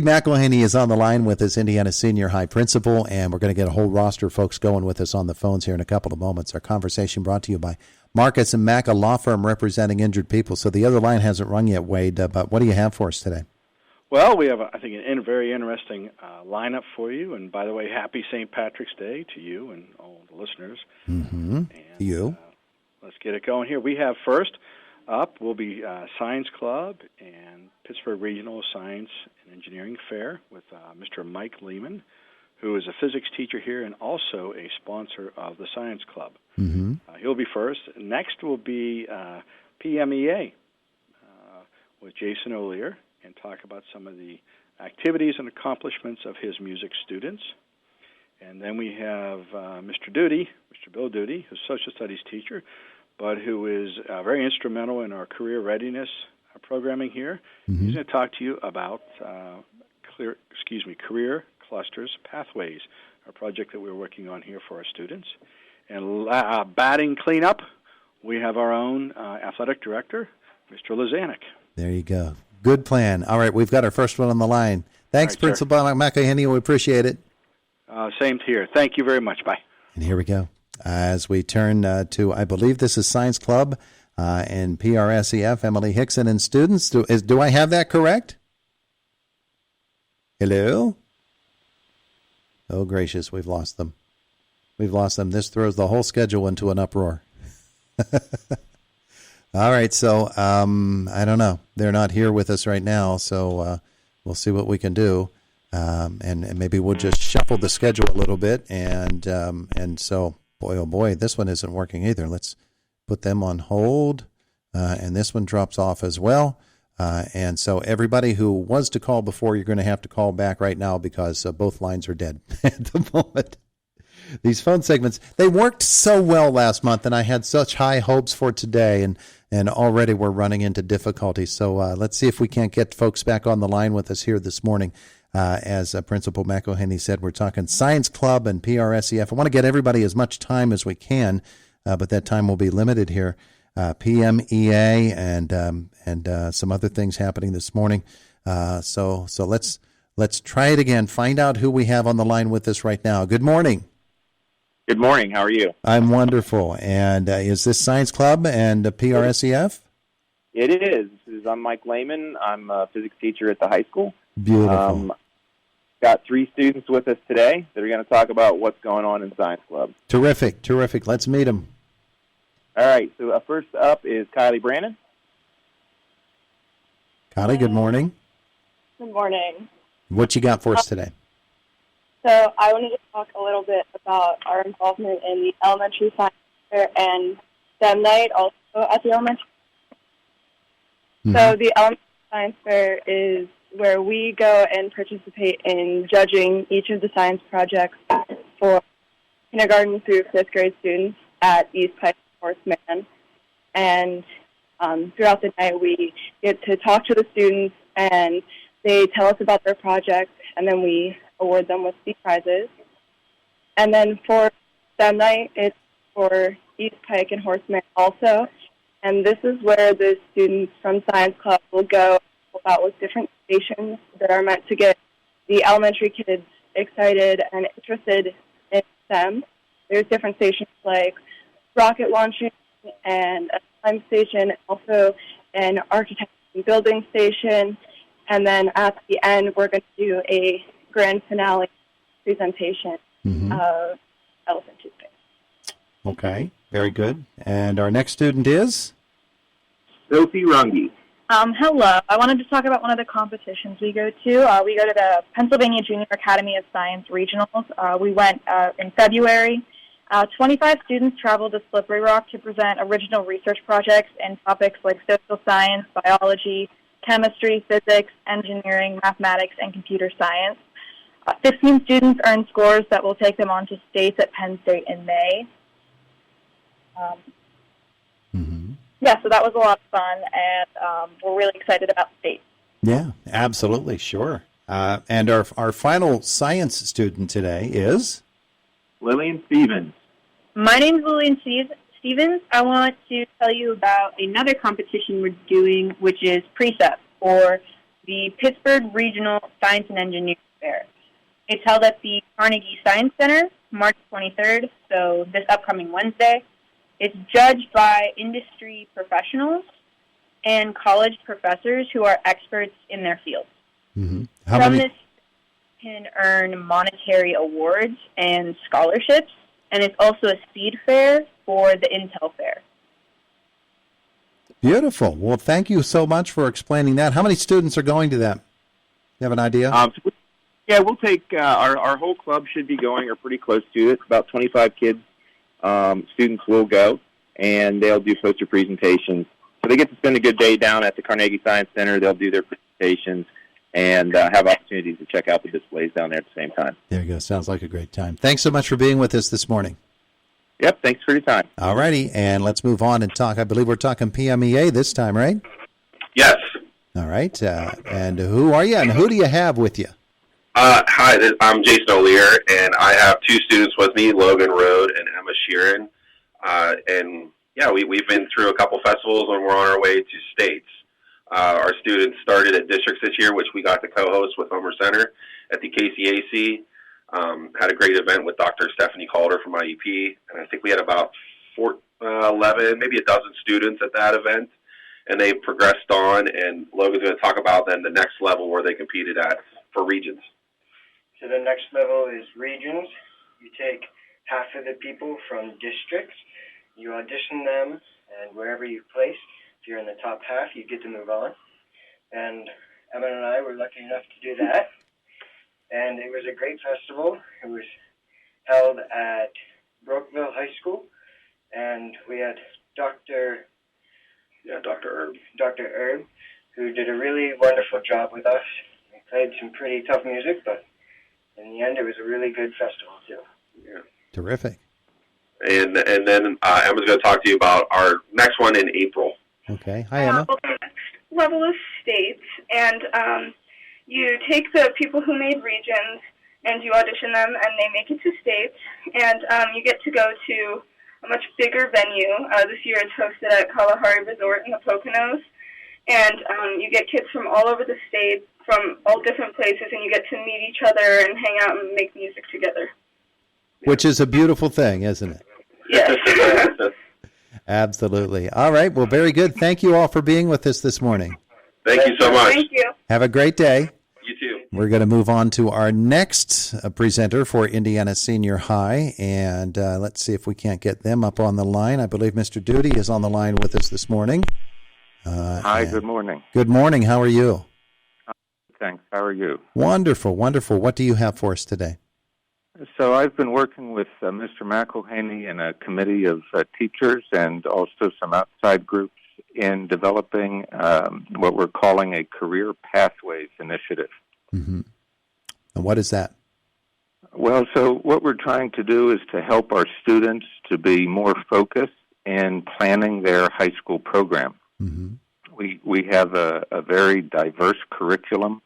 McElhaney is on the line with us, Indiana Senior High Principal, and we're going to get a whole roster of folks going with us on the phones here in a couple of moments. Our conversation brought to you by Marcus and Mack, a law firm representing injured people. So the other line hasn't rung yet, Wade, but what do you have for us today? Well, we have, I think, a very interesting lineup for you. And by the way, happy St. Patrick's Day to you and all the listeners. Mm-hmm. And, you. Let's get it going here. We have first up will be Science Club and Pittsburgh Regional Science and Engineering Fair with Mr. Mike Lehman, who is a physics teacher here and also a sponsor of the Science Club. Mm-hmm. He'll be first. Next will be PMEA with Jason O'Lear and talk about some of the activities and accomplishments of his music students. And then we have Mr. Bill Duty, who's a social studies teacher, but who is very instrumental in our career readiness programming here. Mm-hmm. He's going to talk to you about Career Clusters Pathways, a project that we're working on here for our students. And batting cleanup, we have our own athletic director, Mr. Lazanik. There you go. Good plan. All right, we've got our first one on the line. Thanks, right, Principal McElhaney. We appreciate it. Same here. Thank you very much. Bye. And here we go. As we turn to, I believe this is Science Club and PRSEF, Emily Hickson and students. Do I have that correct? Hello? Oh, gracious, we've lost them. This throws the whole schedule into an uproar. All right, so I don't know. They're not here with us right now, so we'll see what we can do. And maybe we'll just shuffle the schedule a little bit. And so, boy, oh boy, this one isn't working either. Let's put them on hold. And this one drops off as well. And so everybody who was to call before, you're going to have to call back right now because both lines are dead at the moment. These phone segments, they worked so well last month, and I had such high hopes for today, and already we're running into difficulty. So let's see if we can't get folks back on the line with us here this morning. As Principal McElhaney said, we're talking Science Club and PRSEF. I want to get everybody as much time as we can, but that time will be limited here. PMEA and some other things happening this morning. So let's try it again. Find out who we have on the line with us right now. Good morning. Good morning. How are you? I'm wonderful. And is this Science Club and PRSEF? It is. I'm Mike Lehman. I'm a physics teacher at the high school. Beautiful. Got 3 students with us today that are going to talk about what's going on in Science Club. Terrific. Let's meet them. All right. So first up is Kylie Brandon. Kylie, good morning. Good morning. What you got for us today? So I wanted to talk a little bit about our involvement in the elementary science fair and STEM night also at the elementary. Mm-hmm. So the elementary science fair is where we go and participate in judging each of the science projects for kindergarten through 5th grade students at East Pike Horseman. And throughout the night we get to talk to the students and they tell us about their projects, and then we award them with C prizes. And then for STEM night, it's for East Pike and Horseman also. And this is where the students from Science Club will go about with different stations that are meant to get the elementary kids excited and interested in STEM. There's different stations like rocket launching and a time station, also an architect and building station. And then at the end, we're going to do a grand finale presentation of Elephant Toothpaste. Okay, very good. And our next student is? Sophie Runge. Hello. I wanted to talk about one of the competitions we go to. We go to the Pennsylvania Junior Academy of Science Regionals. We went in February. 25 students traveled to Slippery Rock to present original research projects in topics like social science, biology, chemistry, physics, engineering, mathematics, and computer science. 15 students earned scores that will take them on to states at Penn State in May. Yeah, so that was a lot of fun, and we're really excited about state. Yeah, absolutely, sure. And our final science student today is? Lillian Stevens. My name is Lillian Stevens. I want to tell you about another competition we're doing, which is Precept, or the Pittsburgh Regional Science and Engineering Fair. It's held at the Carnegie Science Center, March 23rd, so this upcoming Wednesday. It's judged by industry professionals and college professors who are experts in their field. Mm-hmm. From this, you can earn monetary awards and scholarships, and it's also a seed fair for the Intel Fair. Beautiful. Well, thank you so much for explaining that. How many students are going to that? You have an idea? Yeah, we'll take our whole club should be going, or pretty close to it. About 25 kids. Students will go, and they'll do poster presentations. So they get to spend a good day down at the Carnegie Science Center. They'll do their presentations and have opportunities to check out the displays down there at the same time. There you go. Sounds like a great time. Thanks so much for being with us this morning. Yep, thanks for your time. All righty, and let's move on and talk. I believe we're talking PMEA this time, right? Yes. All right, and who are you, and who do you have with you? Hi, I'm Jason O'Lear, and I have two students with me, Logan Rode and Emma Sheeran. And, yeah, we've been through a couple festivals, and we're on our way to states. Our students started at districts this year, which we got to co-host with Homer Center at the KCAC. Had a great event with Dr. Stephanie Calder from IEP, and I think we had about 11, maybe a dozen students at that event, and they progressed on, and Logan's going to talk about then the next level where they competed at for regions. So the next level is regions. You take half of the people from districts, you audition them, and wherever you place, if you're in the top half, you get to move on. And Emma and I were lucky enough to do that. And it was a great festival. It was held at Brookville High School, and we had Dr. Herb, who did a really wonderful job with us. We played some pretty tough music, but in the end, it was a really good festival, too. Yeah. Terrific. And then Emma's going to talk to you about our next one in April. Okay. Hi, Emma. Level of states, and you take the people who made regions and you audition them, and they make it to states, and you get to go to a much bigger venue. This year it's hosted at Kalahari Resort in the Poconos, and you get kids from all over the state, from all different places, and you get to meet each other and hang out and make music together. Which is a beautiful thing, isn't it? Yes. Absolutely. All right. Well, very good. Thank you all for being with us this morning. Thank you so much. Thank you. Have a great day. You too. We're going to move on to our next presenter for Indiana Senior High, and let's see if we can't get them up on the line. I believe Mr. Duty is on the line with us this morning. Hi, good morning. Good morning. How are you? Thanks. How are you? Wonderful, wonderful. What do you have for us today? So I've been working with Mr. McElhaney and a committee of teachers and also some outside groups in developing what we're calling a Career Pathways Initiative. Mm-hmm. And what is that? Well, so what we're trying to do is to help our students to be more focused in planning their high school program. Mm-hmm. We have a very diverse curriculum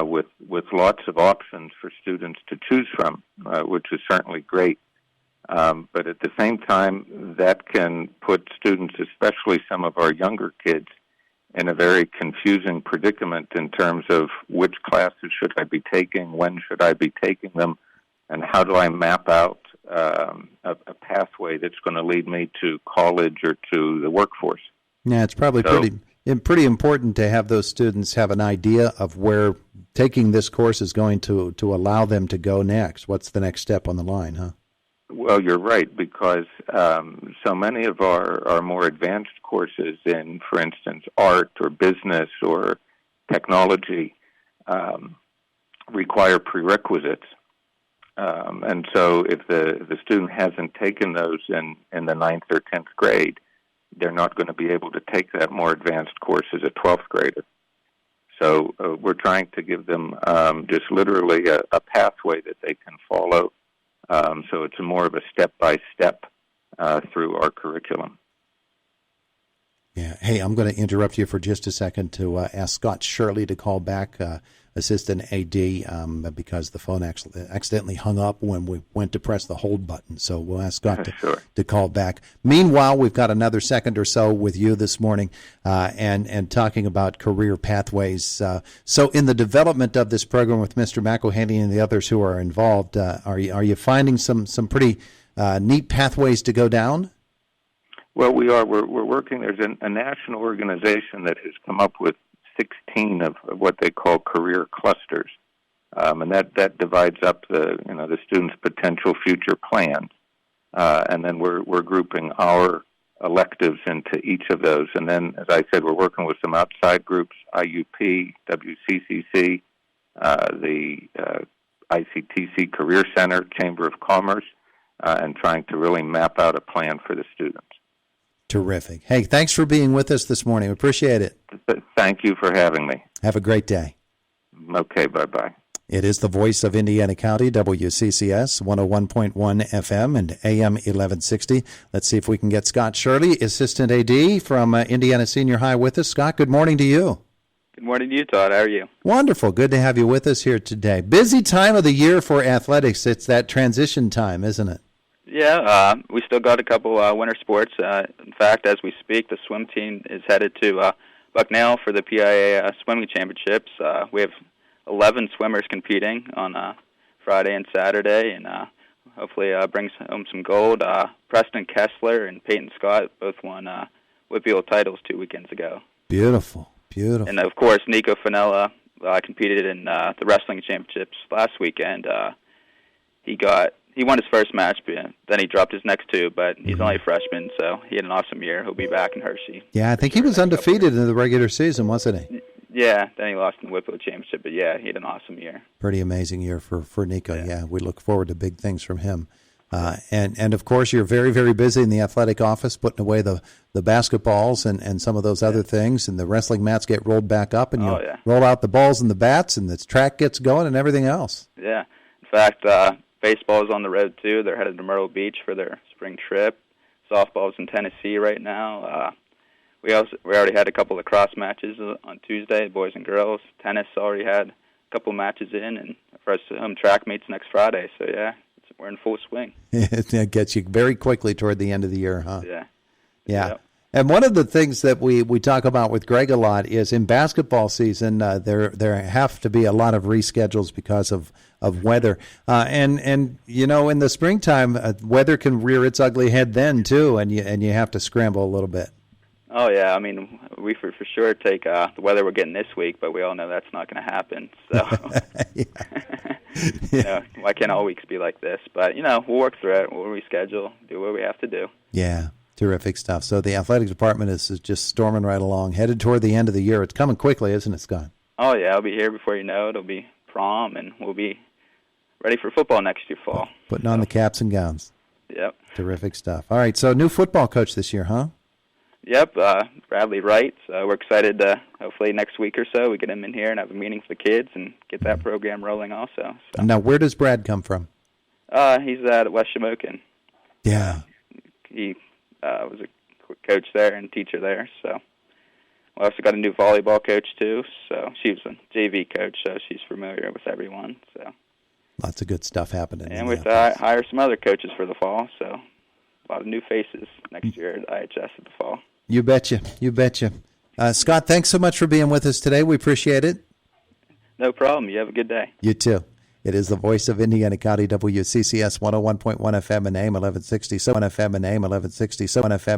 with lots of options for students to choose from, which is certainly great. But at the same time, that can put students, especially some of our younger kids, in a very confusing predicament in terms of which classes should I be taking, when should I be taking them, and how do I map out a pathway that's going to lead me to college or to the workforce. Yeah, it's probably pretty important to have those students have an idea of where taking this course is going to allow them to go next. What's the next step on the line, huh? Well, you're right, because so many of our more advanced courses in, for instance, art or business or technology require prerequisites. And so if the student hasn't taken those in the 9th or 10th grade, they're not going to be able to take that more advanced course as a 12th grader. So we're trying to give them just literally a pathway that they can follow. So it's more of a step-by-step through our curriculum. Yeah. Hey, I'm going to interrupt you for just a second to ask Scott Shirley to call back. assistant AD because the phone actually accidentally hung up when we went to press the hold button. So we'll ask Scott to call back. Meanwhile, we've got another second or so with you this morning and talking about career pathways. So in the development of this program with Mr. McElhaney and the others who are involved, are you finding some pretty neat pathways to go down? Well, we are. We're working. There's a national organization that has come up with 16 of what they call career clusters, and that divides up the student's potential future plans, and then we're grouping our electives into each of those. And then, as I said, we're working with some outside groups, IUP, WCCC, the ICTC Career Center, Chamber of Commerce, and trying to really map out a plan for the students. Terrific. Hey, thanks for being with us this morning. We appreciate it. Thank you for having me. Have a great day. Okay, bye-bye. It is the voice of Indiana County, WCCS, 101.1 FM and AM 1160. Let's see if we can get Scott Shirley, Assistant AD from Indiana Senior High with us. Scott, good morning to you. Good morning to you, Todd. How are you? Wonderful. Good to have you with us here today. Busy time of the year for athletics. It's that transition time, isn't it? Yeah, we still got a couple winter sports. In fact, as we speak, the swim team is headed to Bucknell for the PIA swimming championships. We have 11 swimmers competing on Friday and Saturday, and hopefully brings home some gold. Preston Kessler and Peyton Scott both won Whitfield titles 2 weekends ago. Beautiful, beautiful. And, of course, Nico Finella competed in the wrestling championships last weekend. He won his first match, then he dropped his next two, but he's only a freshman, so he had an awesome year. He'll be back in Hershey. Yeah, I think he was undefeated in the regular season, wasn't he? Yeah, then he lost in the Whitfield Championship, but yeah, he had an awesome year. Pretty amazing year for Nico. Yeah, we look forward to big things from him. And of course, you're very, very busy in the athletic office putting away the basketballs and some of those other things, and the wrestling mats get rolled back up, and you roll out the balls and the bats, and the track gets going and everything else. Yeah. In fact, baseball is on the road, too. They're headed to Myrtle Beach for their spring trip. Softball's in Tennessee right now. We already had a couple of lacrosse matches on Tuesday, boys and girls. Tennis already had a couple matches in, and for us track meets next Friday. So, yeah, we're in full swing. It gets you very quickly toward the end of the year, huh? Yeah. Yeah. And one of the things that we talk about with Greg a lot is in basketball season, there have to be a lot of reschedules because of weather. And in the springtime, weather can rear its ugly head then, too, and you have to scramble a little bit. Oh, yeah. I mean, we for sure take the weather we're getting this week, but we all know that's not going to happen. So, why can't all weeks be like this? But, we'll work through it. We'll reschedule, do what we have to do. Yeah, terrific stuff. So the athletic department is just storming right along, headed toward the end of the year. It's coming quickly, isn't it, Scott? Oh, yeah. I'll be here before you know it. It'll be prom, and we'll be ready for football next year fall. Putting on the caps and gowns. Yep. Terrific stuff. All right, so new football coach this year, huh? Yep, Bradley Wright. We're excited to hopefully next week or so we get him in here and have a meeting for the kids and get that program rolling also. So. Now, where does Brad come from? He's at West Shamokin. Yeah. He was a coach there and teacher there. So we also got a new volleyball coach too. So she was a JV coach, so she's familiar with everyone. So lots of good stuff happening. And we've hired some other coaches for the fall. So a lot of new faces next year at IHS at the fall. You betcha. You betcha. Scott, thanks so much for being with us today. We appreciate it. No problem. You have a good day. You too. It is the voice of Indiana County, WCCS 101.1 FM and AM 1160. So FM and AM 1160. So FM.